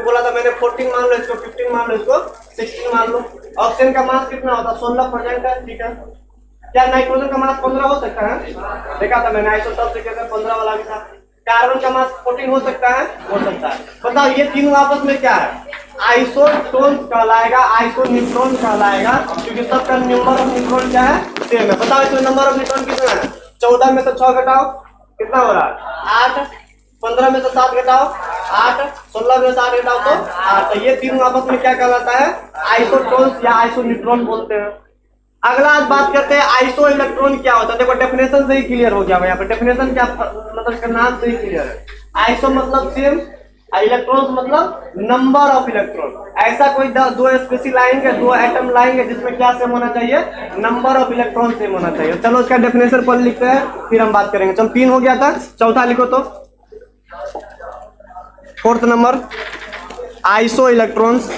बोला था मैंने 14 मान लो, इसको 15 मान लो, इसको 16 मान लो। ऑक्सीजन का मास कितना होता है? 16% है, ठीक है। क्या नाइट्रोजन का मास 15 हो सकता है? देखा था मैंने, आइसोटॉप से कहते हैं 15 वाला भी था। कार्बन का मास 14 हो सकता है? हो सकता है। बताओ ये तीनों आपस में क्या है? आइसोटोन्स कहलाएगा, आइसोन्यूट्रॉन कहलाएगा, क्योंकि सबका नंबर ऑफ न्यूट्रॉन क्या है? सेम है। बताओ इसमें नंबर ऑफ न्यूट्रॉन कितना है? 14 में से 6 घटाओ, कितना हो रहा है? 8। 15 में से 7 घटाओ 8, 16 में से 8 घटाओ तो 8। तो ये तीनों आपस में क्या कहलाता है? आइसोटोन्स या आइसोन्यूट्रॉन बोलते हैं। अगला आज बात करते हैं आइसो इलेक्ट्रॉन क्या होता है। देखो डेफिनेशन से ही क्लियर हो गया। यहाँ पे डेफिनेशन क्या मतलब, इसका नाम से ही क्लियर है। आइसो मतलब सेम, इलेक्ट्रॉन्स मतलब नंबर ऑफ इलेक्ट्रॉन। ऐसा कोई दो स्पेसी लाएंगे, दो एटम लाएंगे जिसमें क्या सेम होना चाहिए? नंबर ऑफ इलेक्ट्रॉन सेम होना चाहिए। चलो इसका डेफिनेशन पर लिखते हैं, फिर हम बात करेंगे। चलो 3 हो गया था, चौथा लिखो तो। 4th number iso electrons.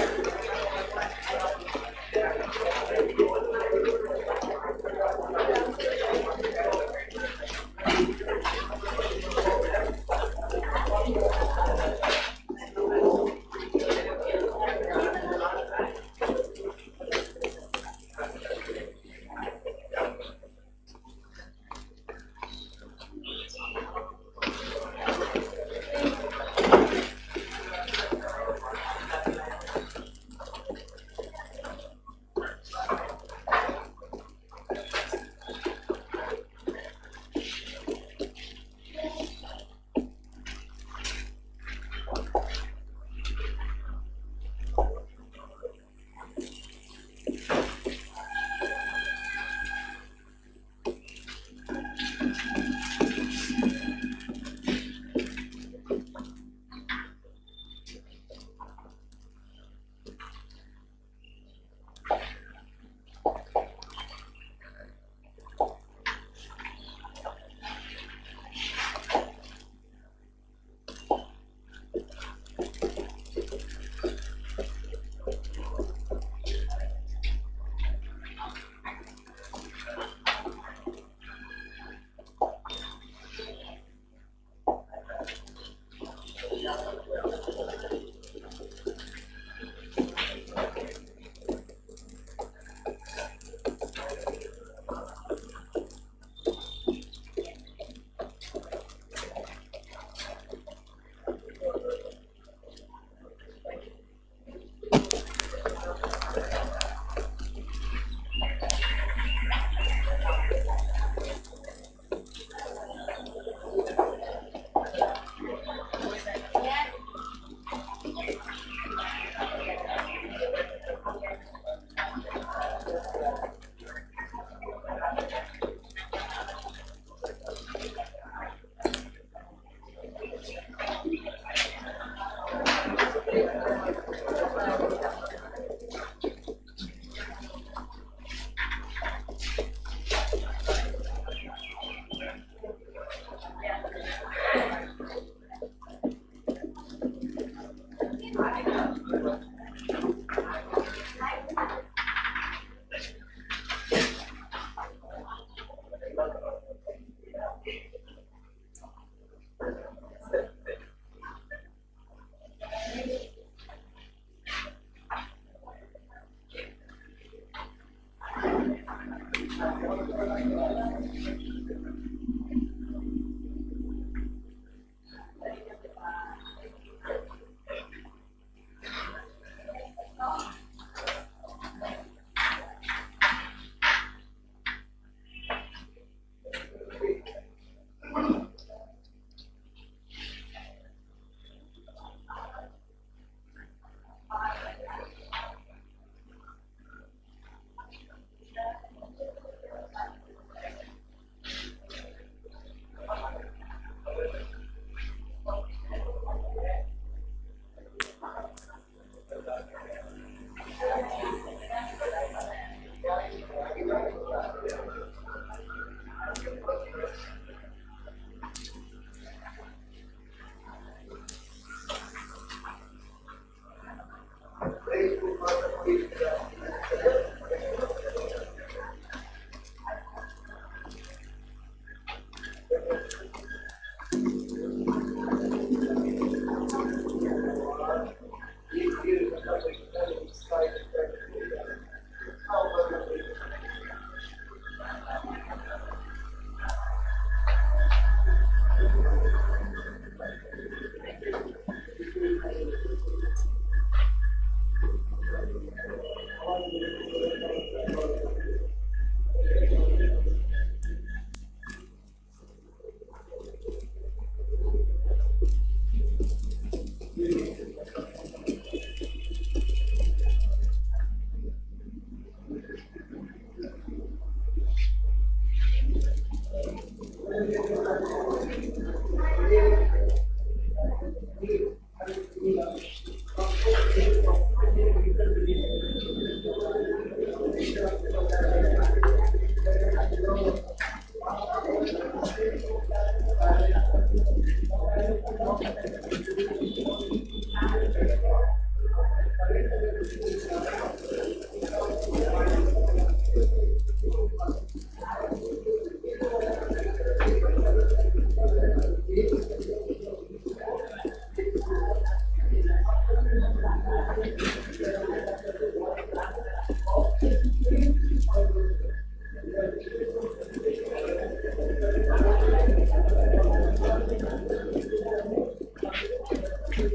चलो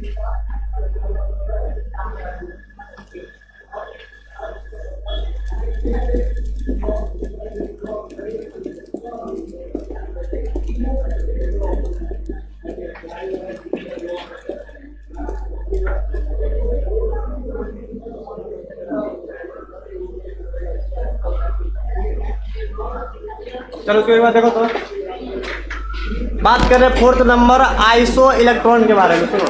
उसके बाद देखो तो बात कर रहे फोर्थ नंबर आइसो इलेक्ट्रॉन के बारे में। सुनो,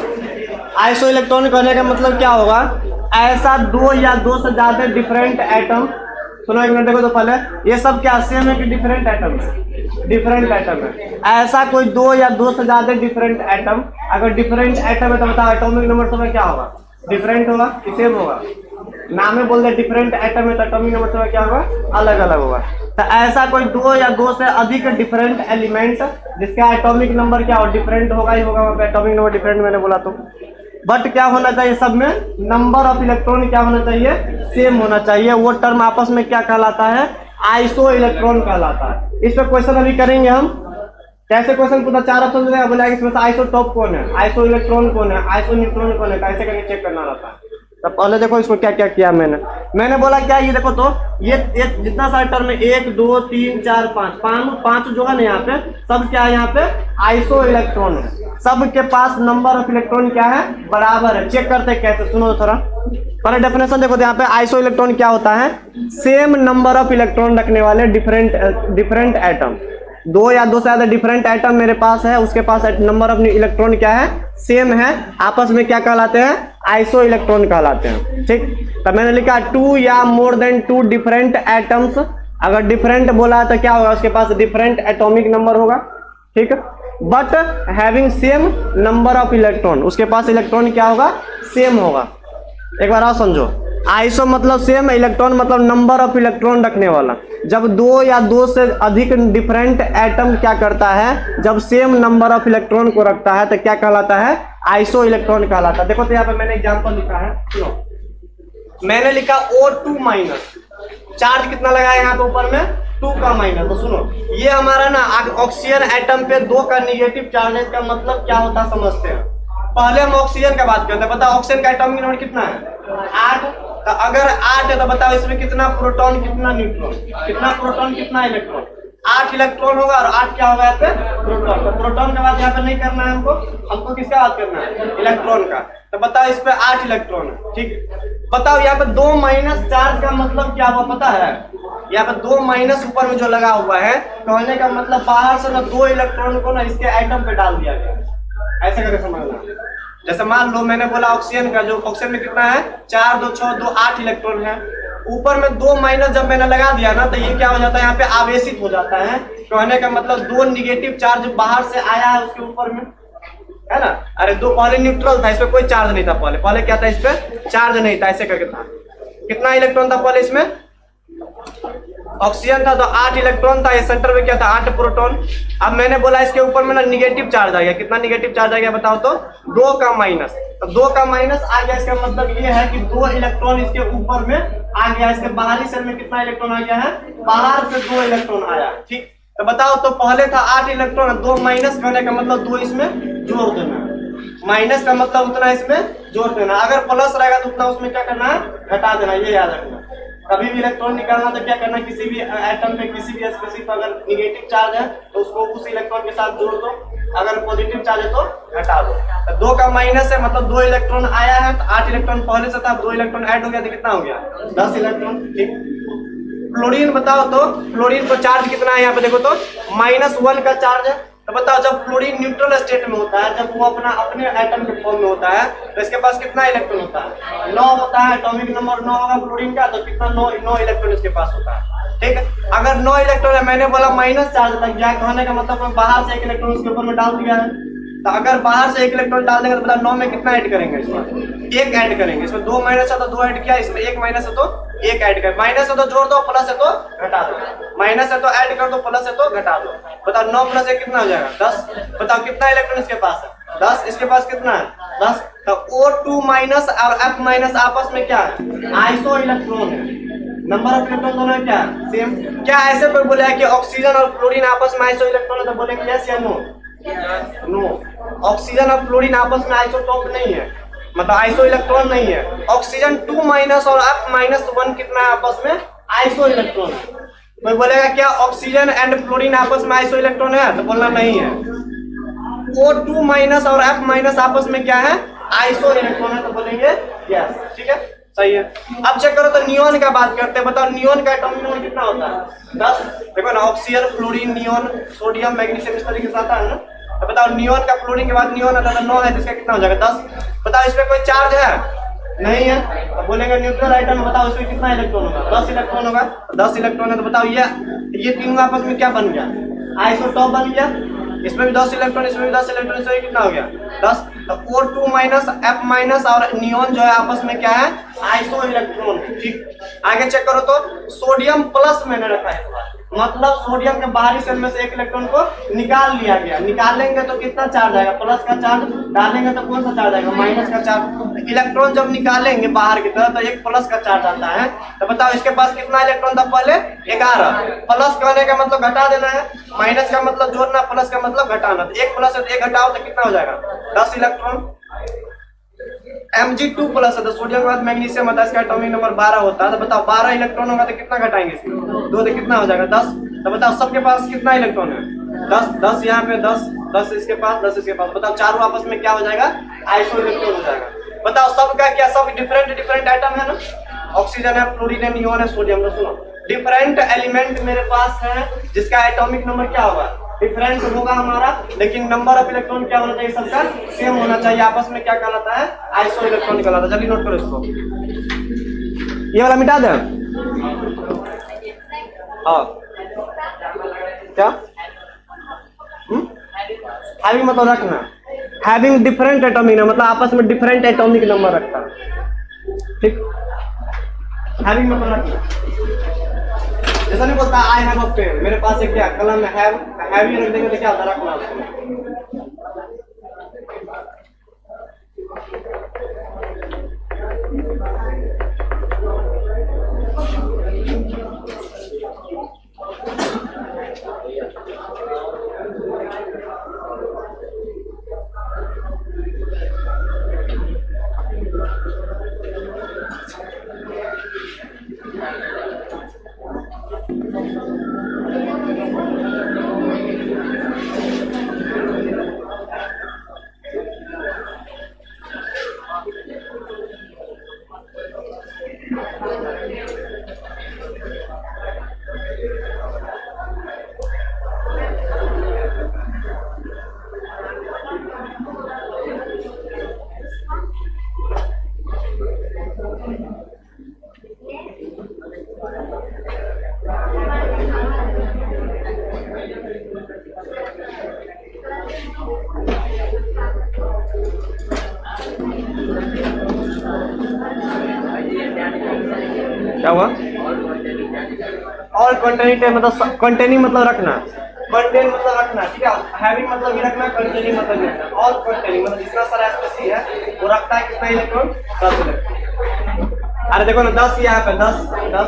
आइसो इलेक्ट्रॉन कहने का मतलब क्या होगा, ऐसा दो या दो से ज्यादा डिफरेंट एटम। सुनो एक मिनट, देखो तो पहले ये सब क्या सेम है कि डिफरेंट एटम है? डिफरेंट एटम है। ऐसा कोई दो या दो से ज्यादा डिफरेंट एटम, अगर डिफरेंट एटम है तो बताओ एटॉमिक नंबर समय क्या होगा? डिफरेंट होगा कि सेम होगा? नाम में बोल दे डिफरेंट एटम है तो एटॉमिक नंबर समय क्या होगा? अलग अलग होगा। तो ऐसा कोई दो या दो से अधिक डिफरेंट एलिमेंट जिसका एटॉमिक नंबर क्या हो? डिफरेंट होगा ही होगा। वहाँ पे एटॉमिक नंबर डिफरेंट मैंने बोला तो, बट क्या होना चाहिए सब में? नंबर ऑफ इलेक्ट्रॉन क्या होना चाहिए? सेम होना चाहिए। वो टर्म आपस में क्या कहलाता है? आइसो इलेक्ट्रॉन कहलाता है। इस पर क्वेश्चन अभी करेंगे हम। कैसे क्वेश्चन पूछा? 4 ऑप्शन देगा, बोला इसमें से आइसोटॉप कौन है, आइसो इलेक्ट्रॉन कौन है, आइसो न्यूट्रॉन कौन है, कैसे करके चेक करना रहता है। तो पहले देखो इसको क्या क्या किया मैंने बोला क्या, ये देखो तो ये जितना सारा टर्म है 1 2 3 4 5 जो है ना यहाँ पे सब क्या है? यहाँ पे आइसो इलेक्ट्रॉन है। सब के पास नंबर ऑफ इलेक्ट्रॉन क्या है? बराबर है। चेक करते हैं कैसे, सुनो तो थोड़ा। पहले डेफिनेशन देखो तो यहाँ पे आइसो इलेक्ट्रॉन क्या होता है? सेम नंबर ऑफ इलेक्ट्रॉन रखने वाले डिफरेंट एटम। दो या दो से ज्यादा डिफरेंट एटम मेरे पास है, उसके पास नंबर ऑफ इलेक्ट्रॉन क्या है? सेम है। आपस में क्या कहलाते हैं? आइसो इलेक्ट्रॉन कहलाते हैं। ठीक, तो मैंने लिखा 2 या मोर देन 2 डिफरेंट एटम्स। अगर डिफरेंट बोला तो क्या होगा? उसके पास डिफरेंट एटॉमिक नंबर होगा। ठीक, but having same number of electron, उसके पास इलेक्ट्रॉन क्या होगा? सेम होगा। एक बार और समझो, आइसो मतलब सेम, इलेक्ट्रॉन मतलब नंबर ऑफ इलेक्ट्रॉन रखने वाला। जब दो या दो से अधिक डिफरेंट एटम क्या करता है? जब सेम नंबर ऑफ इलेक्ट्रॉन को रखता है तो क्या कहलाता है? आइसो इलेक्ट्रॉन कहलाता है। देखो तो यहाँ पे मैंने एग्जांपल लिखा है, सुनो। मैंने लिखा O2 माइनस, चार्ज कितना लगाया यहाँ पे ऊपर में? 2 का माइनस। तो सुनो, ये हमारा ना ऑक्सीजन एटम पे 2 का निगेटिव चार्ज है। इसका मतलब क्या होता है समझते हैं। पहले हम ऑक्सीजन का बात करते हैं। बताओ ऑक्सीजन का एटॉमिक नंबर कितना है? 8। तो अगर 8 है तो बताओ इसमें कितना प्रोटॉन कितना न्यूट्रॉन, कितना प्रोटॉन कितना इलेक्ट्रॉन? 8 इलेक्ट्रॉन होगा और 8 क्या होगा यहाँ पे? प्रोटॉन। तो प्रोटॉन का बात यहाँ पे नहीं करना है हमको किसका बात करना है? इलेक्ट्रॉन का। तो बताओ इस पे 8 इलेक्ट्रॉन है। ठीक, बताओ यहाँ पे 2 माइनस चार्ज का मतलब क्या हुआ पता है? यहाँ पे 2 माइनस ऊपर में जो लगा हुआ है, कहने का मतलब बाहर से ना 2 इलेक्ट्रॉन को ना इसके एटम पे डाल दिया गया। ऐसे करके समझना। जैसे मान लो मैंने बोला ऑक्सीजन का, जो ऑक्सीजन में कितना है? 4 2 6 2 8 इलेक्ट्रॉन है। ऊपर में 2 माइनस जब मैंने लगा दिया ना तो ये क्या हो जाता है? यहाँ पे आवेशित हो जाता है। कहने का मतलब 2 निगेटिव चार्ज बाहर से आया है उसके ऊपर में, है ना। अरे 2 पहले न्यूट्रल था, इसमें कोई चार्ज नहीं था। पहले क्या था? इस पे चार्ज नहीं था। ऐसे करके था। कितना इलेक्ट्रॉन था पहले इसमें? ऑक्सीजन था तो 8 इलेक्ट्रॉन था। ये सेंटर में क्या था? 8 प्रोटॉन। अब मैंने बोला इसके ऊपर में ना निगेटिव चार्ज आ गया। कितना निगेटिव चार्ज आ गया बताओ तो? 2 का माइनस। तो 2 का माइनस आ गया, इसका मतलब ये है कि 2 इलेक्ट्रॉन इसके ऊपर में आ गया। इसके बाहरी सेल में कितना इलेक्ट्रॉन आ गया है? बाहर से 2 इलेक्ट्रॉन आया। ठीक, तो बताओ तो पहले था 8 इलेक्ट्रॉन, 2 माइनस करने का मतलब 2 इसमें जोड़ देना, माइनस का मतलब उतना इसमें जोड़ देना। अगर प्लस रहेगा तो उतना उसमें क्या करना है? घटा देना। ये याद रखना। कभी भी इलेक्ट्रॉन निकालना तो क्या करना है? किसी भी एटम पे किसी भी स्पेसिस पर अगर निगेटिव चार्ज है तो उसको उस इलेक्ट्रॉन के साथ जोड़ दो, अगर पॉजिटिव चार्ज है तो घटा दो। तो 2 का माइनस है मतलब 2 इलेक्ट्रॉन आया है, तो 8 इलेक्ट्रॉन पहले से था, 2 इलेक्ट्रॉन ऐड हो गया तो कितना हो गया? 10 इलेक्ट्रॉन। ठीक, फ्लोरीन बताओ तो फ्लोरीन पर चार्ज कितना है? यहाँ पे देखो तो -1 का चार्ज है। तो बताओ जब फ्लोरीन न्यूट्रल स्टेट में होता है, जब वो अपने एटम के फॉर्म में होता है तो इसके पास कितना इलेक्ट्रॉन होता है? 9 होता है। एटॉमिक नंबर 9 होगा फ्लोरीन का, तो कितना? 9 इलेक्ट्रॉन इसके पास होता है। ठीक है, अगर 9 इलेक्ट्रॉन है, मैंने बोला माइनस चार्ज लग गया, कहने का मतलब बाहर से 1 इलेक्ट्रॉन उसके ऊपर में डाल दिया है। तो अगर बाहर से 1 इलेक्ट्रॉन डाल देंगे तो बताओ 9 में कितना ऐड करेंगे? इसमें 1 ऐड करेंगे। इसमें 2 माइनस है तो 2 ऐड किया, इसमें 1 माइनस है तो 1 ऐड कर। माइनस है तो जोड़ दो, प्लस है तो घटा दो। माइनस है तो ऐड कर दो, प्लस है तो घटा दो। बताओ 9 प्लस 1 कितना हो जाएगा? 10। बताओ कितना इलेक्ट्रॉन इसके पास है? 10। इसके पास कितना है? 10। तो O2 माइनस और F माइनस आपस में क्या है? आइसो इलेक्ट्रॉन है। नंबर ऑफ इलेक्ट्रॉन दोनों क्या है? सेम। क्या ऐसे कोई बोले कि ऑक्सीजन और फ्लोरीन आपस में आइसो इलेक्ट्रॉन है तो बोलेंगे यस या नो? नो, ऑक्सीजन और फ्लोरीन आपस में आइसोटोप नहीं है, मतलब आइसो इलेक्ट्रॉन नहीं है। ऑक्सीजन 2 माइनस और F-1 कितना है आपस में? Iso electron. कोई बोलेगा क्या ऑक्सीजन एंड फ्लोरीन आपस में आइसो इलेक्ट्रॉन है? तो बोलना नहीं है। O2 माइनस और F- आपस में क्या है? आइसो इलेक्ट्रॉन है, तो बोलेंगे यस। ठीक है, सही है। अब चेक करो तो नियोन का बात करते हैं। बताओ नियोन का एटॉमिक नंबर कितना होता है? 10। देखो ना, oxygen, fluorine, neon, sodium, magnesium इस तरीके से आता है ना। तो बताओ नियोन का, फ्लोरीन के बाद नियोन आता है, 9 है, जिसका कितना हो जाएगा? 10। बताओ इसमें कोई चार्ज है? नहीं है, तो बोलेंगे न्यूट्रल आइटम। बताओ इसमें कितना इलेक्ट्रॉन होगा? 10 इलेक्ट्रॉन होगा। 10 इलेक्ट्रॉन है, तो बताओ ये तीनों आपस में क्या बन गया? आइसोटॉप बन गया। इसमें भी 10 इलेक्ट्रॉन, इसमें भी 10 इलेक्ट्रॉन, इसमें कितना हो गया? 10। तो O2 माइनस F- और नियोन जो है आपस में क्या है? Iso electron. ठीक, आगे चेक करो तो सोडियम प्लस मैंने रखा है, मतलब सोडियम के बाहरी सेल में से एक इलेक्ट्रॉन को निकाल लिया गया। निकालेंगे तो कितना चार्ज आएगा? प्लस का चार्ज। डालेंगे तो कौन सा चार्ज आएगा? माइनस का चार्ज। इलेक्ट्रॉन जब निकालेंगे बाहर की तरफ तो एक प्लस का चार्ज आता है। तो बताओ इसके पास कितना इलेक्ट्रॉन था पहले? 11। प्लस कहने का मतलब घटा देना है, माइनस का मतलब जोड़ना, प्लस का मतलब घटाना। तो एक प्लस है तो एक घटाओ तो कितना हो जाएगा? 10 इलेक्ट्रॉन। Mg2 प्लस है तो सोडियम के बाद मैग्नीशियम होता है, इसका एटॉमिक नंबर 12 होता है। तो बताओ 12 इलेक्ट्रॉन होगा तो कितना घटाएंगे इसमें? 2, तो कितना हो जाएगा? 10। तो बताओ सबके पास कितना इलेक्ट्रॉन है? 10। 10 यहाँ पे, 10 इसके पास, 10 इसके पास। बताओ चारों आपस में क्या हो जाएगा? आइसो इलेक्ट्रॉन हो जाएगा। बताओ सबका क्या? सब डिफरेंट आइटम है ना। ऑक्सीजन है, फ्लोरीन है, नियोन है, सोडियम। तो सुनो, डिफरेंट एलिमेंट मेरे पास है जिसका एटॉमिक नंबर क्या होगा? डिफरेंट होगा हमारा, लेकिन नंबर ऑफ इलेक्ट्रॉन क्या होना चाहिए? सबका सेम होना चाहिए। आपस में क्या कहलाता है? आइसो इलेक्ट्रॉन कहलाता है। जल्दी नोट करो इसको, ये वाला मिटा दे। हाँ, क्या हैविंग मतलब रखना, हैविंग डिफरेंट एटॉमिक नंबर, मतलब आपस में डिफरेंट एटॉमिक नंबर रखता है। ठीक, हैविंग मतलब रखना। जैसा नहीं बोलता आई हैव अ पेन, मेरे पास एक क्या कलम है, हैवी रख देंगे तो क्या होता? रखना उसको। क्या हुआ? और कंटेनिंग मतलब कंटेनिंग मतलब रखना, कंटेन मतलब रखना। ठीक है, हैविंग मतलब ये रखना, कंटेनिंग मतलब ये रखना। और कंटेनिंग मतलब जितना सारा स्पेसी है वो रखता है कितना इलेक्ट्रॉन? 10 इलेक्ट्रॉन। अरे देखो ना, 10 यहाँ पे, 10 10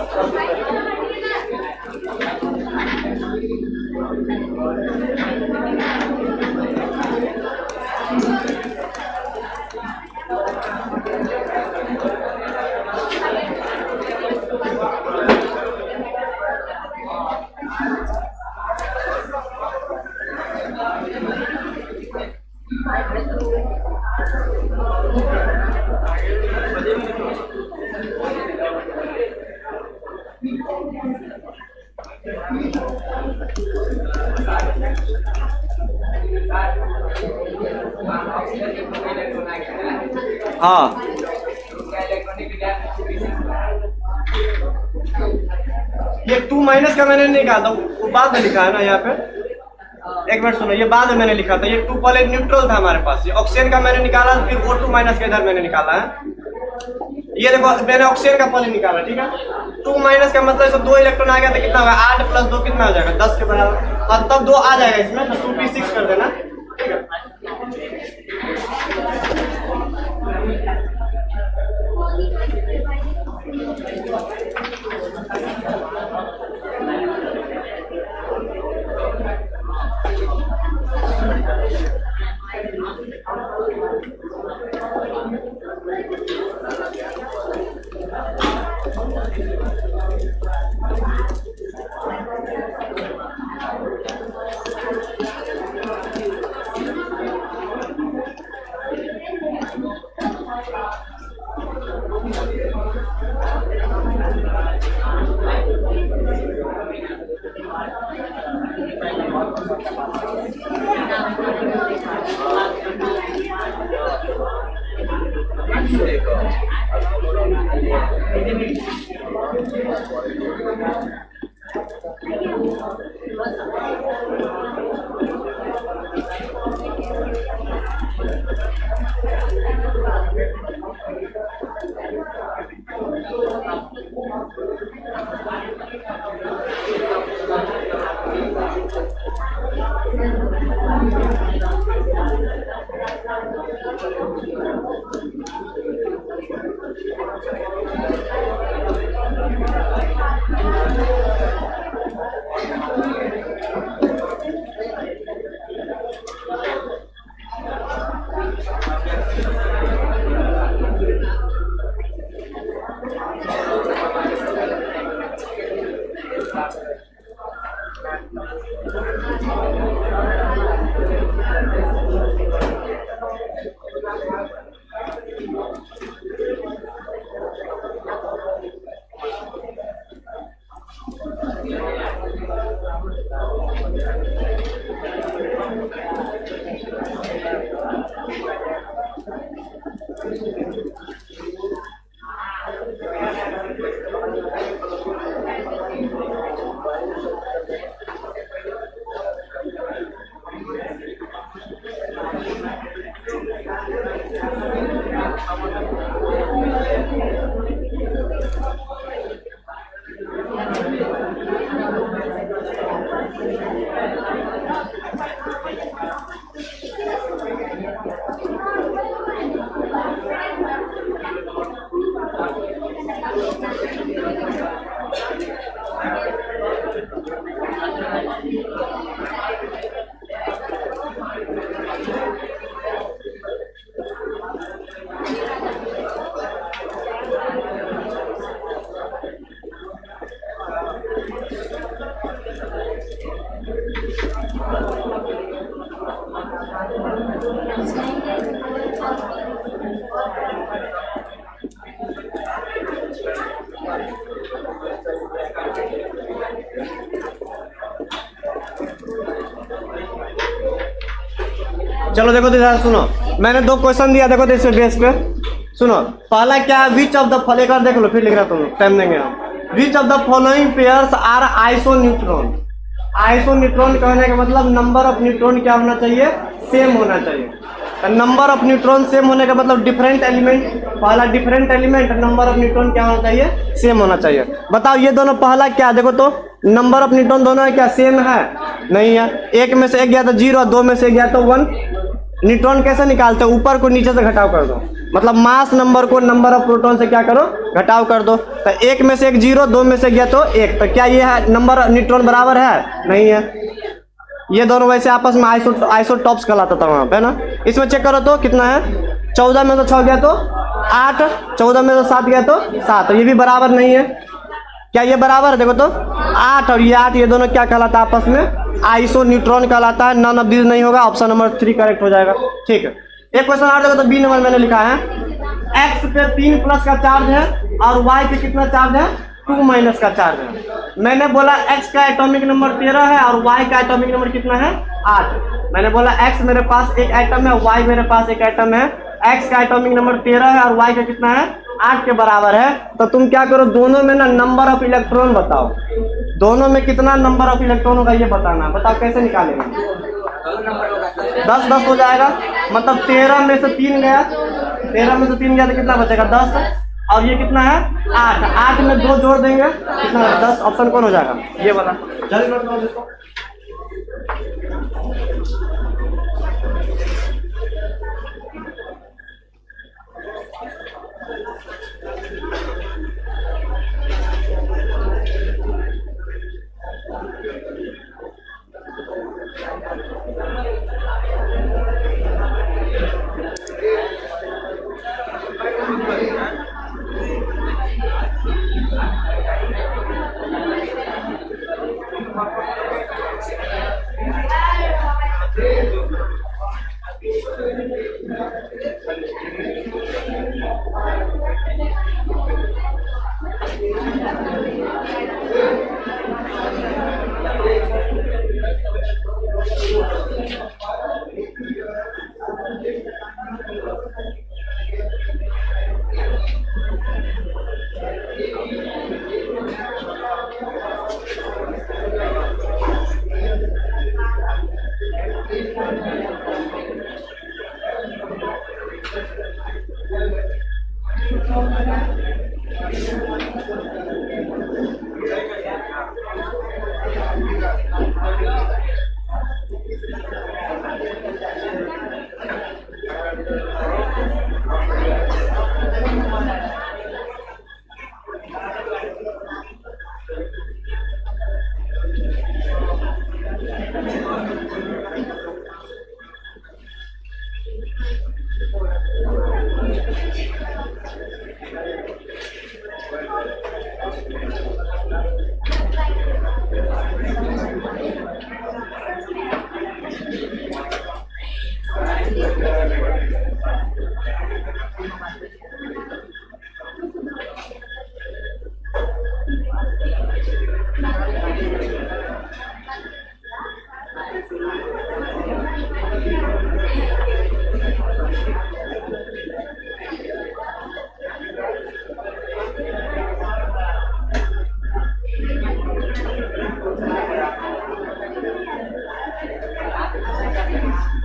हाँ, ये 2 माइनस का मैंने नहीं कहा था, वो बाद में लिखा है ना यहाँ पे। एक मिनट सुनो, ये बाद में मैंने लिखा था। ये 2 पहले न्यूट्रल था हमारे पास, ये ऑक्सीजन का मैंने निकाला, फिर O2 माइनस के इधर मैंने निकाला है। ये देखो मैंने ऑक्सीजन का पहले निकाला। ठीक है, 2 माइनस का मतलब इसमें 2 इलेक्ट्रॉन आ गया तो कितना होगा? 8 प्लस 2 कितना हो जाएगा? 10 के बराबर। और तब 2 आ जाएगा इसमें, तो 2p6 कर देना। ठीक है, चलो देखो तो ध्यान सुनो, मैंने दो क्वेश्चन दिया, देखो तो इस बेस पे सुनो। पहला क्या है, विच ऑफ द फॉलोइंग, एक बार देख लो फिर लिख रहा तुम, टाइम देंगे हम। Which of the following pairs are isoneutron. Isoneutron कहने का मतलब नंबर ऑफ न्यूट्रॉन क्या होना चाहिए, सेम होना चाहिए। नंबर ऑफ न्यूट्रॉन सेम होने का मतलब डिफरेंट एलिमेंट, पहला different element, number of neutron क्या होना चाहिए, सेम होना चाहिए। बताओ ये दोनों पहला क्या, देखो तो नंबर ऑफ न्यूट्रॉन दोनों क्या सेम है, नहीं है। एक में से एक गया तो 0, दो में से गया तो 1। न्यूट्रॉन कैसे निकालते हो, ऊपर को नीचे से घटाव कर दो, मतलब मास नंबर को नंबर ऑफ प्रोटॉन से क्या करो, घटाव कर दो। तो एक में से एक 0, दो में से गया तो 1, तो क्या ये है नंबर न्यूट्रॉन बराबर है, नहीं है। ये दोनों वैसे आपस में आइसोटॉप्स कहलाता था वहां पे ना। इसमें चेक करो तो कितना है, 14 में से 6 गया तो 8, 14 में से 7 गया तो 7, तो ये भी बराबर नहीं है। क्या ये बराबर है, देखो तो 8 और ये 8, ये दोनों क्या कहलाता है आपस में, आइसो न्यूट्रॉन कहलाता है। नन ऑफ दिस नहीं होगा, ऑप्शन नंबर 3 करेक्ट हो जाएगा। ठीक है, एक क्वेश्चन और देखो तो बी नंबर मैंने लिखा है, एक्स पे 3 प्लस का चार्ज है और वाई पे कितना चार्ज है, 2 माइनस का चार्ज है। मैंने बोला एक्स का एटॉमिक नंबर 13 है और वाई का एटॉमिक नंबर कितना है, 8। मैंने बोला एक्स मेरे पास एक एटम है, वाई मेरे पास एक एटम है, एक्स का एटॉमिक नंबर 13 है और वाई का कितना है, 8 के बराबर है। तो तुम क्या करो, दोनों में ना नंबर ऑफ इलेक्ट्रॉन बताओ, दोनों में कितना नंबर ऑफ इलेक्ट्रॉन होगा ये बताना। बताओ कैसे निकालेंगे, 10-10 हो जाएगा, मतलब 13 में से 3 गया, 13 में से 3 गया तो कितना बचेगा, 10, और ये कितना है, 8, 8 में 2 जोड़ देंगे कितना, 10। ऑप्शन कौन हो जाएगा, ये वाला। जल्दी नोट करो इसको।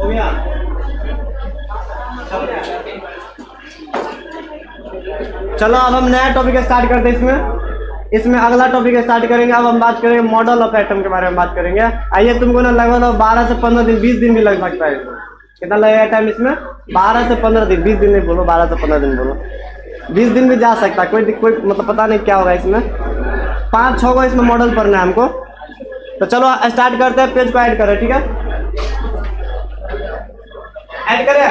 हो गया। चलो अब हम नया टॉपिक स्टार्ट करते हैं इसमें अगला टॉपिक स्टार्ट करेंगे। अब हम बात करेंगे मॉडल ऑफ एटम के बारे में बात करेंगे। आइए, तुमको ना लगभग 12 से 15 दिन 20 दिन भी लग सकता है इसमें। कितना लगेगा टाइम इसमें? 12 से 15 दिन। 20 दिन नहीं बोलो, 12 से 15 दिन बोलो। 20 दिन भी जा सकता है, कोई मतलब पता नहीं क्या होगा इसमें। 5-6 को इसमें मॉडल पढ़ना है हमको। तो चलो स्टार्ट करते हैं। पेज को ऐड करें, ठीक है? ऐड करें।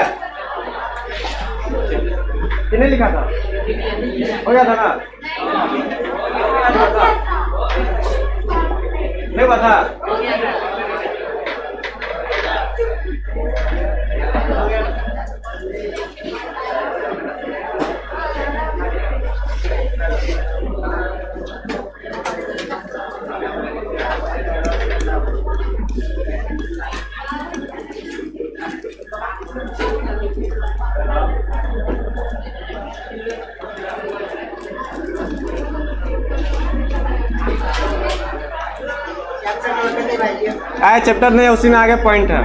किसने लिखा था? हो गया था ना? नहीं हुआ था? आया चैप्टर नहीं, उसी में आगे पॉइंट है।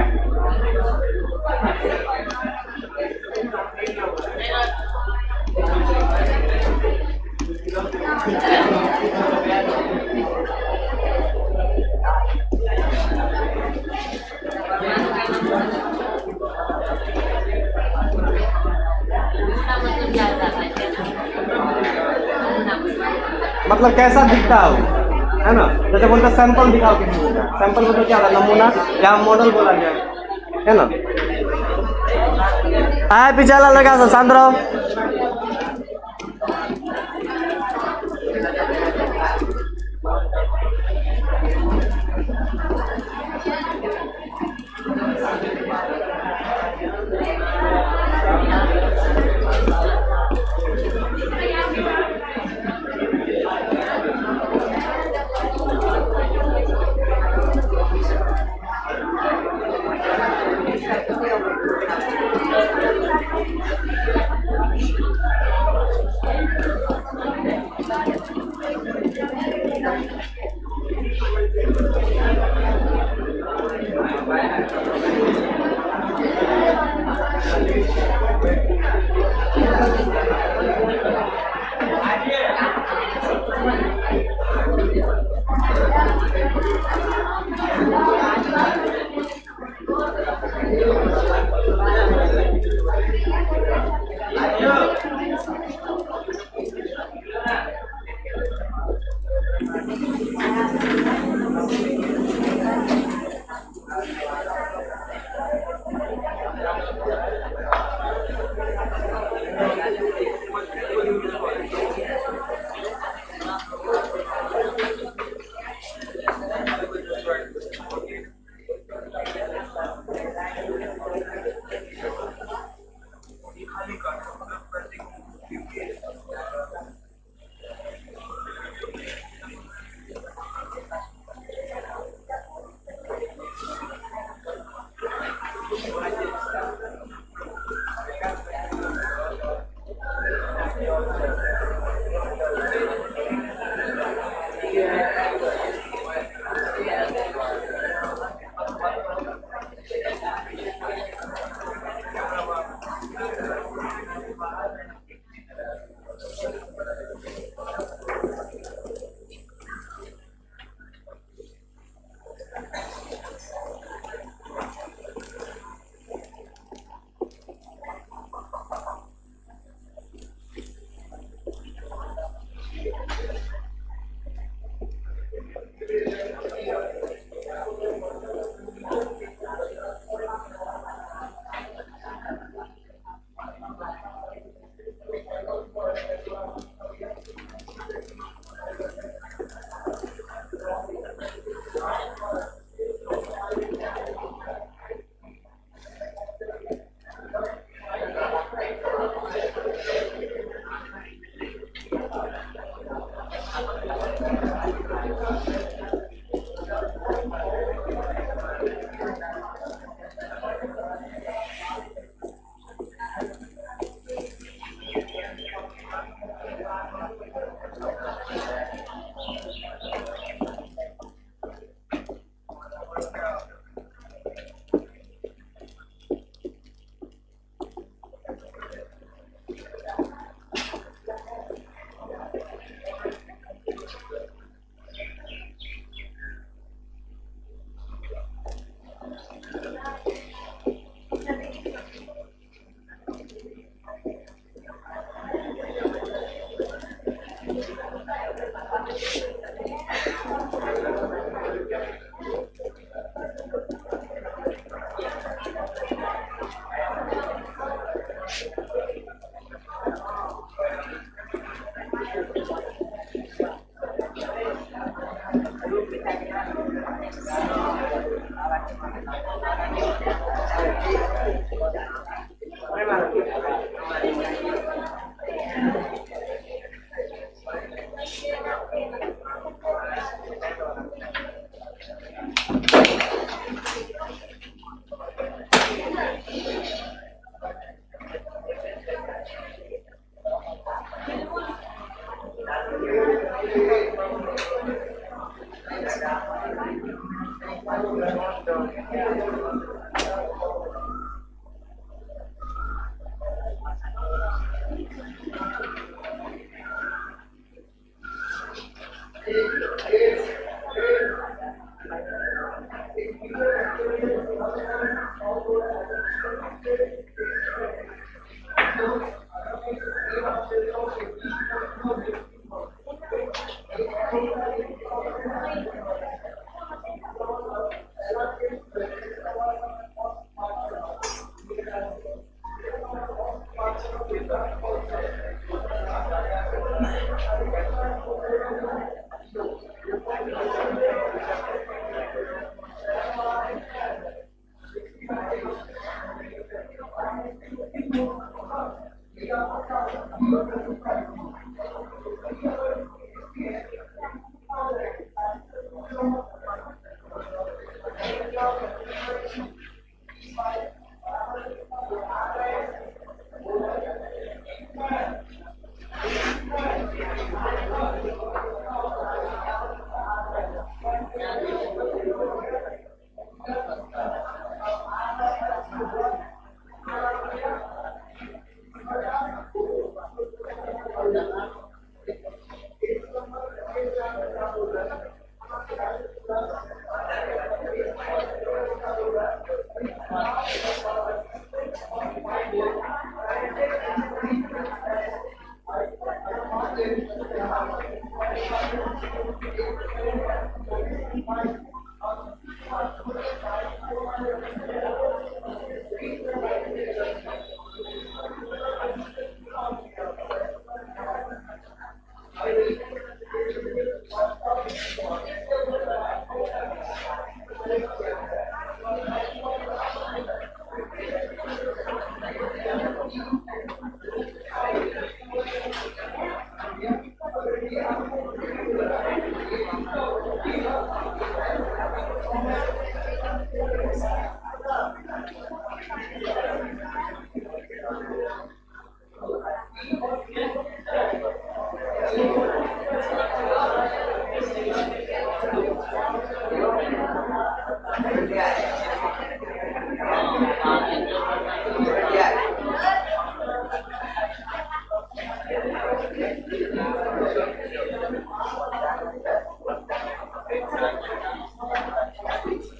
मतलब कैसा दिखता है ना? जैसे बोलते सैंपल दिखाओ किसी को। सैंपल मतलब क्या था? नमूना या मॉडल बोला गया है ना? आए पीछे वाला लड़का सब शांत रहो।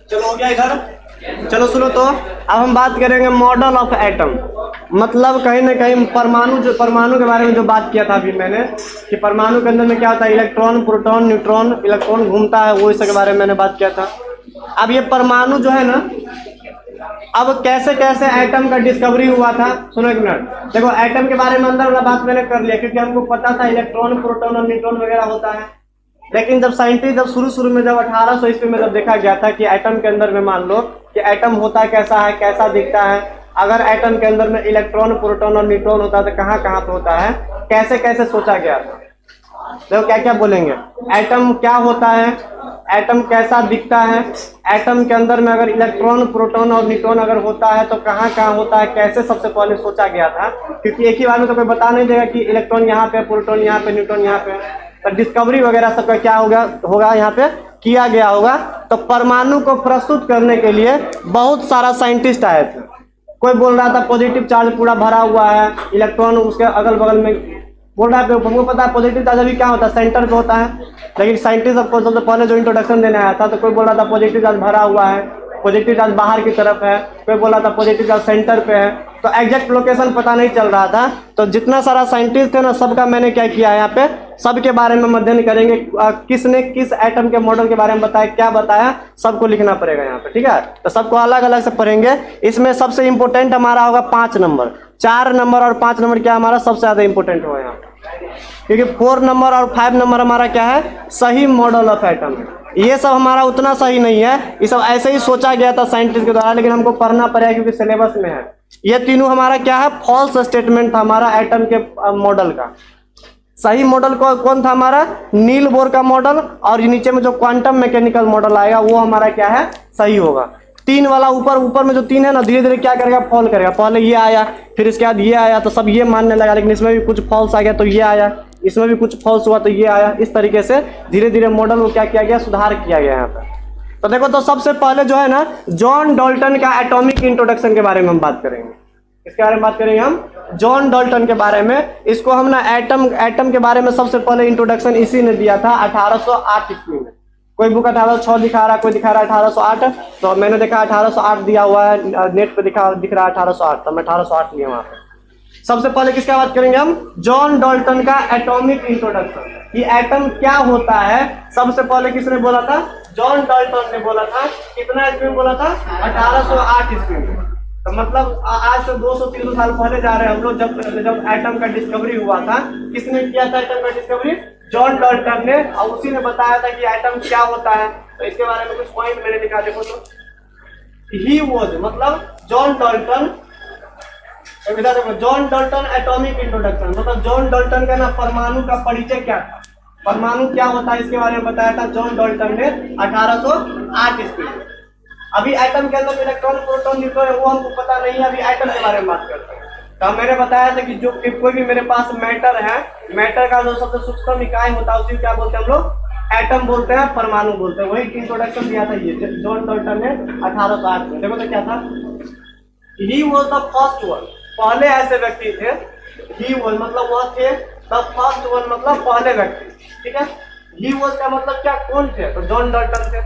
चलो हो गया इधर। चलो सुनो, तो अब हम बात करेंगे मॉडल ऑफ एटम। मतलब कहीं ना कहीं परमाणु के बारे में जो बात किया था अभी मैंने, कि परमाणु के अंदर में क्या होता है, इलेक्ट्रॉन, प्रोटॉन, न्यूट्रॉन, इलेक्ट्रॉन घूमता है, वो इसके बारे में मैंने बात किया था। अब ये परमाणु जो है ना, अब कैसे कैसे एटम का डिस्कवरी हुआ था, सुनो एक मिनट। देखो एटम के बारे में अंदर वाला बात मैंने कर लिया, क्योंकि हमको पता था इलेक्ट्रॉन, प्रोटॉन और न्यूट्रॉन वगैरह होता है। लेकिन जब साइंटिस्ट जब शुरू में जब 1800 ईस्वी में जब देखा गया था कि एटम के अंदर में मान लो कि एटम होता कैसा है, कैसा दिखता है, अगर एटम के अंदर में इलेक्ट्रॉन, प्रोटॉन और न्यूट्रॉन होता है तो कहाँ कहाँ पे होता है, कैसे कैसे सोचा गया था। देखो क्या क्या बोलेंगे, एटम क्या होता है, एटम कैसा दिखता है, एटम के अंदर में अगर इलेक्ट्रॉन, प्रोटॉन और न्यूट्रॉन अगर होता है तो कहाँ कहाँ होता है, कैसे सबसे पहले सोचा गया था। क्योंकि एक ही बार में तो कोई बता नहीं देगा कि इलेक्ट्रॉन यहाँ पे, प्रोटॉन यहाँ पे, न्यूट्रॉन यहाँ पे। तो डिस्कवरी वगैरह सबका क्या होगा यहाँ पे किया गया होगा। तो परमाणु को प्रस्तुत करने के लिए बहुत सारा साइंटिस्ट आए थे। कोई बोल रहा था पॉजिटिव चार्ज पूरा भरा हुआ है, इलेक्ट्रॉन उसके अगल बगल में बोल रहा है। हमको पता है पॉजिटिव चार्ज अभी क्या होता है, सेंटर पे होता है। लेकिन साइंटिस्ट सबको सबसे पहले जो इंट्रोडक्शन देने आया था, तो कोई बोल रहा था पॉजिटिव चार्ज भरा हुआ है, पॉजिटिव चार्ज बाहर की तरफ है, कोई बोला था पॉजिटिव चार्ज सेंटर पे है। तो एग्जैक्ट लोकेशन पता नहीं चल रहा था। तो जितना सारा साइंटिस्ट थे ना, सबका मैंने क्या किया है यहाँ पे, सबके बारे में अध्ययन करेंगे। किसने किस एटम के मॉडल के बारे में बताया, क्या बताया, सबको लिखना पड़ेगा यहाँ पे, ठीक है। तो सबको अलग अलग से पढ़ेंगे। इसमें सबसे इंपॉर्टेंट हमारा होगा 5 नंबर, 4 नंबर और 5 नंबर क्या हमारा सबसे ज्यादा इंपॉर्टेंट होगा यहाँ, क्योंकि 4 नंबर और 5 नंबर हमारा क्या है, सही मॉडल ऑफ एटम है। ये सब हमारा उतना सही नहीं है, ये सब ऐसे ही सोचा गया था साइंटिस्ट के द्वारा, लेकिन हमको पढ़ना पड़ेगा क्योंकि सिलेबस में है। ये तीनों हमारा क्या है, फॉल्स स्टेटमेंट था हमारा एटम के मॉडल का। सही मॉडल कौन था हमारा, नील बोर का मॉडल, और नीचे में जो क्वांटम मैकेनिकल मॉडल आएगा वो हमारा क्या है, सही होगा। 3 वाला ऊपर में जो 3 है ना, धीरे धीरे क्या करेगा, फॉल करेगा। पहले ये आया, फिर इसके बाद ये आया, तो सब ये मानने लगा, लेकिन इसमें भी कुछ फॉल्स आ गया तो ये आया, इसमें भी कुछ फॉल्स हुआ तो ये आया। इस तरीके से धीरे धीरे मॉडल को क्या किया गया, सुधार किया गया यहाँ पर। तो देखो, तो सबसे पहले जो है ना, जॉन डाल्टन का एटॉमिक इंट्रोडक्शन के बारे में हम बात करेंगे। इसके बारे में बात करेंगे हम जॉन डाल्टन के बारे में। इसको हम ना एटम के बारे में सबसे पहले इंट्रोडक्शन इसी ने दिया था 1808 ईस्वी में। कोई बुक 1806 दिखा रहा है, कोई दिखा रहा है 1808, तो मैंने देखा 1808 दिया हुआ है, नेट पे दिख रहा है 1808, तो मैं 1808 लिया वहां पे। सबसे पहले किसका बात करेंगे हम? जॉन डाल्टन का एटॉमिक इंट्रोडक्शन, कि एटम क्या होता है। सबसे पहले किसने बोला था? जॉन डाल्टन ने बोला था। कितना ईस्वी में बोला था? 1808 ईस्वी में। तो मतलब आज से 200-300 साल पहले जा रहे हैं हम लोग, जब एटम का डिस्कवरी हुआ था। किसने किया था एटम का डिस्कवरी? जॉन डाल्टन ने। और उसी ने बताया था कि एटम क्या होता है। तो इसके बारे में कुछ पॉइंट मैंने लिखा, देखो तो। ही वॉज मतलब John Dalton, John Dalton atomic introduction, मतलब जॉन डाल्टन का ना परमाणु का परिचय क्या था, परमाणु क्या होता है, इसके बारे में बताया था जॉन डाल्टन ने 1808 ईस्वी में। अभी एटम के अंदर इलेक्ट्रॉन, प्रोटॉन, न्यूट्रॉन है वो हमको पता नहीं है, अभी एटम के बारे में बात करते हैं। तो मैंने बताया था कि जो कोई भी मेरे पास मैटर है, मैटर का जो सबसे सूक्ष्म इकाई होता है उसी क्या बोलते हैं हम लोग? एटम बोलते हैं, परमाणु बोलते हैं। वही इंट्रोडक्शन दिया था ये जॉन डाल्टन ने 1808 में। देखो तो क्या था? He was the first one, पहले ऐसे व्यक्ति थे। ही वॉज मतलब वह थे, द फर्स्ट वन मतलब पहले व्यक्ति, ठीक है। ही वॉज का मतलब क्या? कौन थे? तो जॉन डाल्टन थे,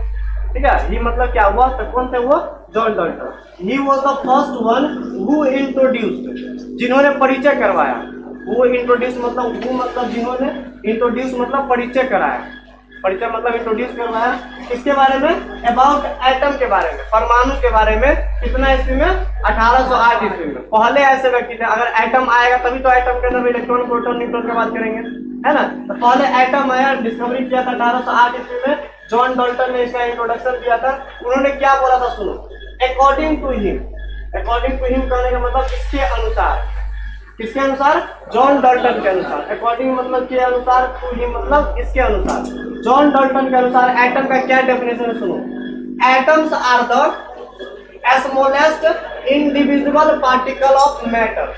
ठीक है। ही मतलब क्या हुआ? तो कौन थे वो? John Dalton. He was the first one who introduced, जिन्होंने परिचय करवाया। वो इंट्रोड्यूस मतलब वो मतलब जिन्होंने, इंट्रोड्यूस मतलब परिचय कराया, परिचय मतलब इंट्रोड्यूस करवाया। किसके बारे में? अबाउट एटम के बारे में, परमाणु के बारे में। कितना ईस्वी में? 1808 ईस्वी में। पहले ऐसे व्यक्ति थे। अगर एटम आएगा तभी तो एटम के अंदर इलेक्ट्रॉन, प्रोटॉन, न्यूट्रॉन की बात करेंगे, है ना। तो पहले एटम आया, डिस्कवरी किया था 1808 ईस्वी में। जॉन डाल्टन ने इसका इंट्रोडक्शन दिया था। उन्होंने क्या बोला था सुनो? According to him, according to him कहने का मतलब इसके अनुसार। किसके अनुसार? जॉन डाल्टन के अनुसार। अकॉर्डिंग मतलब के अनुसार, टू हिम मतलब इसके अनुसार। जॉन डाल्टन के अनुसार एटम का क्या डेफिनेशन है सुनो? Atoms are the smallest individual particle of matter.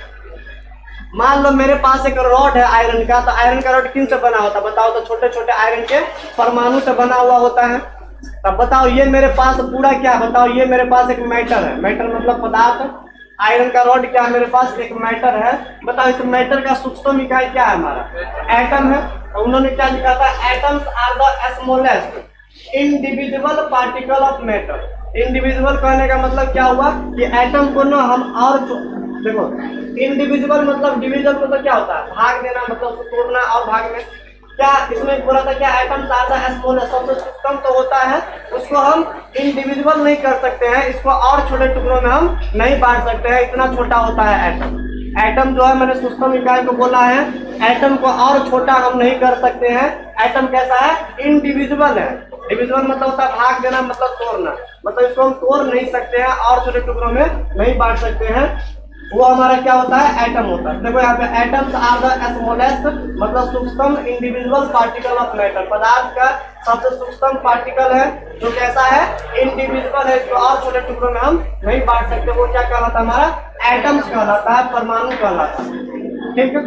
मान लो मेरे पास एक रॉड है आयरन का, तो आयरन का रॉड किन से बना होता है बताओ? तो छोटे छोटे आयरन के परमाणु से बना हुआ होता है। तब बताओ ये मेरे पास पूरा क्या? बताओ ये मेरे पास एक मैटर है, मैटर मतलब पदार्थ। आयरन का रॉड क्या है? मेरे पास एक मैटर है। बताओ इस मैटर का सूक्ष्म इकाई क्या है? हमारा एटम है। तो उन्होंने क्या लिखा था? Atoms are the smallest individual particle of matter. Individual कहने का मतलब क्या हुआ? कि एटम को ना हम और देखो, इंडिविजुअल मतलब, डिविजन मतलब क्या होता है? भाग देना, मतलब उसको तोड़ना और भाग में। क्या इसमें बोला था? क्या एटम्स आर द स्मॉलेस्ट, सबसे सूक्ष्म तो होता है, उसको हम इंडिविजुअल नहीं कर सकते हैं, इसको और छोटे टुकड़ों में हम नहीं बांट सकते हैं, इतना छोटा होता है एटम। एटम जो है, मैंने सूक्ष्म इकाई को बोला है, एटम को और छोटा हम नहीं कर सकते हैं। एटम कैसा है? इंडिविजुअल है। डिविजुअल मतलब होता है भाग देना, मतलब तोड़ना, मतलब इसको हम तोड़ नहीं सकते हैं और छोटे टुकड़ों में नहीं बांट सकते हैं। वो हमारा क्या होता है? एटम होता है। देखो यहाँ पे एटम्स आर द स्मॉलेस्ट मतलब सूक्ष्म इंडिविजुअल पार्टिकल ऑफ मैटर, पदार्थ का सबसे सूक्ष्म पार्टिकल है, जो कैसा है? इंडिविजुअल है, इसको और छोटे टुकड़ों में हम नहीं बांट सकते। वो क्या कहलाता है? हमारा एटम्स कहलाता है, परमाणु कहलाता है, ठीक है।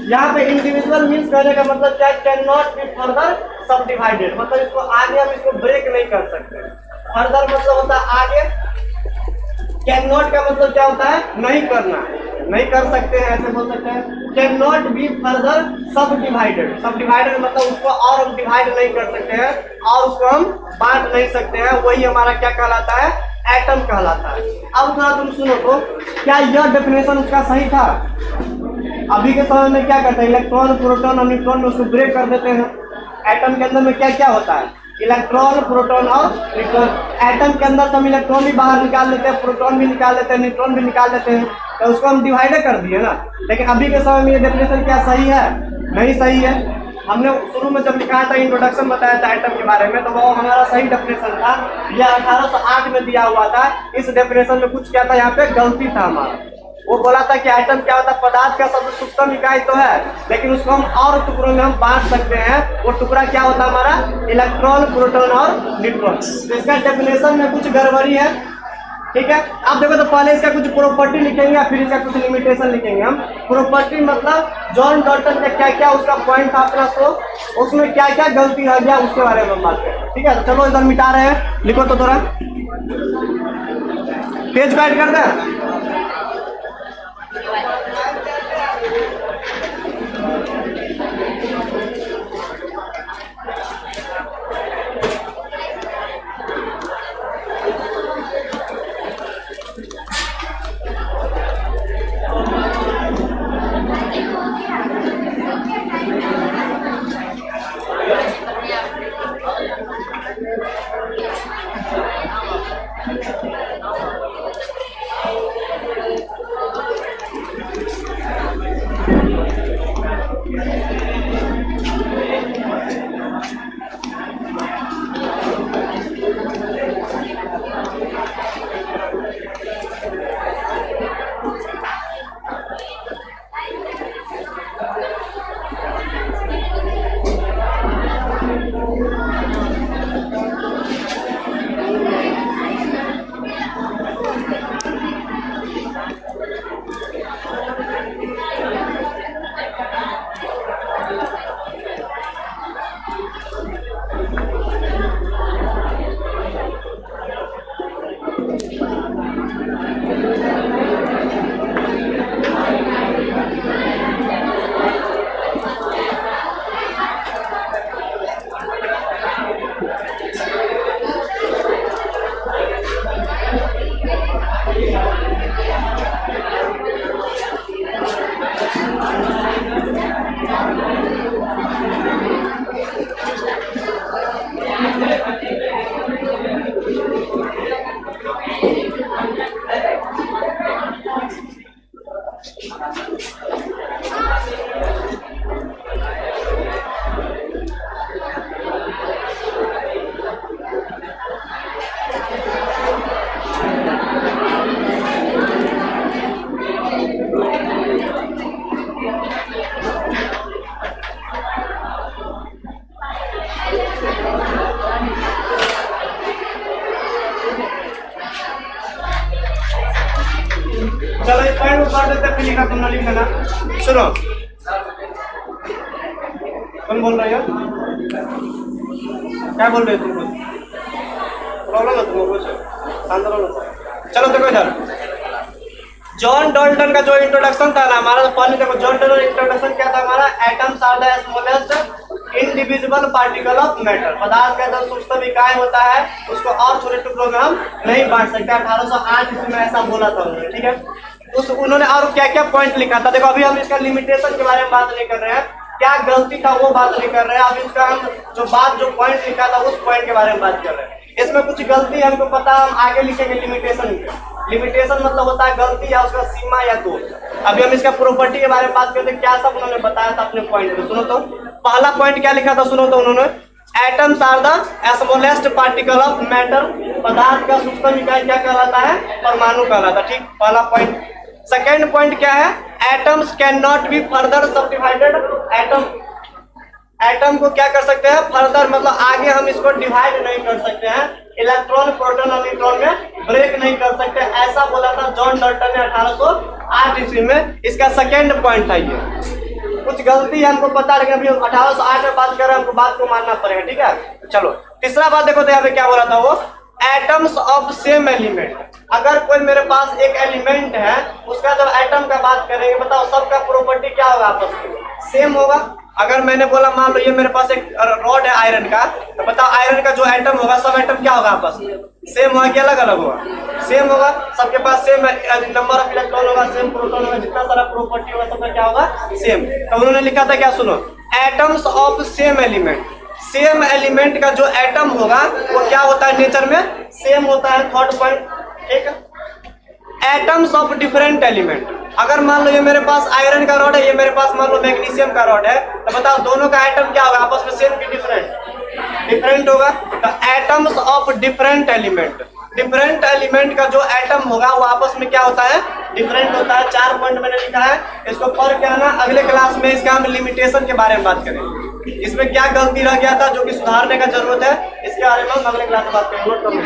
यहाँ पे इंडिविजुअल मीन्स कहने का मतलब क्या? कैन नॉट बी फर्दर सब डिवाइडेड, मतलब इसको आगे हम इसको ब्रेक नहीं कर सकते। फर्दर मतलब होता है आगे, कैन नॉट का मतलब क्या होता है? नहीं करना, नहीं कर सकते हैं, ऐसे बोल सकते हैं। कैन नॉट बी फर्दर सब डिवाइडेड, सब डिवाइडेड मतलब उसको और हम डिवाइड नहीं कर सकते हैं और उसको हम बांट नहीं सकते हैं। वही हमारा क्या कहलाता है? एटम कहलाता है। अब थोड़ा तुम सुनो तो, क्या यह डेफिनेशन उसका सही था? अभी के समय में क्या करते हैं? इलेक्ट्रॉन, प्रोटॉन और न्यूट्रॉन में उसको ब्रेक कर देते हैं। एटम के अंदर में क्या क्या होता है? इलेक्ट्रॉन, प्रोटॉन और न्यूट्रॉन। एटम के अंदर हम इलेक्ट्रॉन भी बाहर निकाल लेते हैं, प्रोटॉन भी निकाल लेते हैं, न्यूट्रॉन भी निकाल लेते हैं, तो उसको हम डिवाइड कर दिए ना। लेकिन अभी के समय में ये डेफिनेशन क्या सही है? नहीं सही है। हमने शुरू में जब लिखा था, इंट्रोडक्शन बताया था एटम के बारे में, तो वो हमारा सही डेफिनेशन था। यह 1808 में दिया हुआ था। इस डेफिनेशन में कुछ क्या था? यहाँ पे गलती था हमारा। वो बोला था कि एटम क्या होता है? पदार्थ का सबसे सूक्ष्म इकाई तो है, लेकिन उसको हम और टुकड़ों में हम बांट सकते हैं। वो टुकड़ा क्या होता है हमारा? इलेक्ट्रॉन, प्रोटॉन और न्यूट्रॉन। तो इसका डेफिनेशन में कुछ गड़बड़ी है, ठीक है। अब देखो तो पहले इसका कुछ प्रॉपर्टी लिखेंगे, फिर इसका कुछ लिमिटेशन लिखेंगे हम। प्रॉपर्टी मतलब जॉन डाल्टन का क्या क्या उसका पॉइंट था अपना, सो उसमें क्या क्या गलती रह गया उसके बारे में हम बात करें, ठीक है। तो चलो इधर मिटा रहे हैं, लिखो तो थोड़ा पेज को ऐड कर दें। चलो इस पॉइंट को कर देते हैं, फिर लिखा तुमने लिख देना। सुनो, कौन बोल रहे हो? क्या बोल रहे हो तुम? प्रॉब्लम है तुमको कुछ? शांत रहो। चलो देखो इधर, जॉन डाल्टन का जो इंट्रोडक्शन था ना हमारा, पहले देखो जॉन डाल्टन इंट्रोडक्शन क्या था हमारा, atoms are the smallest indivisible particle of matter. पदार्थ का जो सूक्ष्म इकाई होता है उसको और छोटे टुकड़ों में हम नहीं बांट सकते। 1808 ईस्वी में ऐसा बोला था उन्होंने, ठीक है। उन्होंने और क्या क्या पॉइंट लिखा था, देखो अभी हम इसका लिमिटेशन के बारे में बात नहीं कर रहे हैं, क्या गलती था वो बात नहीं कर रहे हैं, अभी इसका हम जो पॉइंट लिखा था उस पॉइंट के बारे में बात कर रहे हैं। इसमें कुछ गलती हमको पता, हम आगे लिखेंगे लिमिटेशन। लिमिटेशन मतलब होता है गलती या उसका सीमा या दोष। अभी हम इसका प्रॉपर्टी के बारे में बात करते हैं, क्या सब उन्होंने बताया था अपने पॉइंट में। सुनो तो पहला पॉइंट क्या लिखा था, सुनो तो उन्होंने, atoms are the smallest particle of matter. पदार्थ का सूक्ष्म इकाई क्या कहलाता है, परमाणु कहलाता है, ठीक, पहला पॉइंट। सेकेंड पॉइंट क्या है, atoms can not be further subdivided. Atom को क्या कर सकते हैं, फर्दर मतलब आगे हम इसको डिवाइड नहीं कर सकते हैं, इलेक्ट्रॉन प्रोटॉन और न्यूट्रॉन में ब्रेक नहीं कर सकते, ऐसा बोला था जॉन डाल्टन ने 1808 ईस्वी में। इसका सेकेंड पॉइंट था ये। कुछ गलती हमको पता, लेकिन अभी 1808 में बात कर रहे हैं, हमको बात को मानना पड़ेगा, ठीक है। चलो तीसरा बात देखो तो यहाँ पे क्या बोला था वो, एटम्स ऑफ सेम एलिमेंट। अगर कोई मेरे पास एक एलिमेंट है, उसका जब एटम का बात करेंगे, बताओ सबका प्रॉपर्टी क्या होगा, आपस में सेम होगा। अगर मैंने बोला मान लो ये मेरे पास एक रॉड है आयरन का, तो बताओ आयरन का जो एटम होगा, सब एटम क्या होगा, आपस में सेम होगा कि अलग अलग होगा, सेम होगा। सबके पास सेम नंबर ऑफ इलेक्ट्रॉन होगा, सेम प्रोटॉन होगा, जितना सारा प्रॉपर्टी होगा सबका क्या होगा, सेम। तो उन्होंने लिखा था क्या, सुनो, atoms of same element. Same element का जो एटम होगा वो क्या होता है, नेचर में सेम होता है। थर्ड पॉइंट, ठीक है। Atoms of different element. अगर मान लो ये मेरे पास आयरन का रॉड है, ये मेरे पास मान लो मैग्नीशियम का रॉड है, तो बताओ दोनों का एटम क्या होगा, आपस में सेम कि डिफरेंट, डिफरेंट होगा। तो atoms of different element, different element का जो एटम होगा वो आपस में क्या होता है, डिफरेंट होता है। 4 पॉइंट मैंने लिखा है, इसको पढ़ के आना, अगले क्लास में इसका हम लिमिटेशन के बारे में बात करेंगे। इसमें क्या गलती रह गया था जो कि सुधारने का जरूरत है, इसके बारे में हम अगले क्लास में बात करेंगे। नोट कर लो।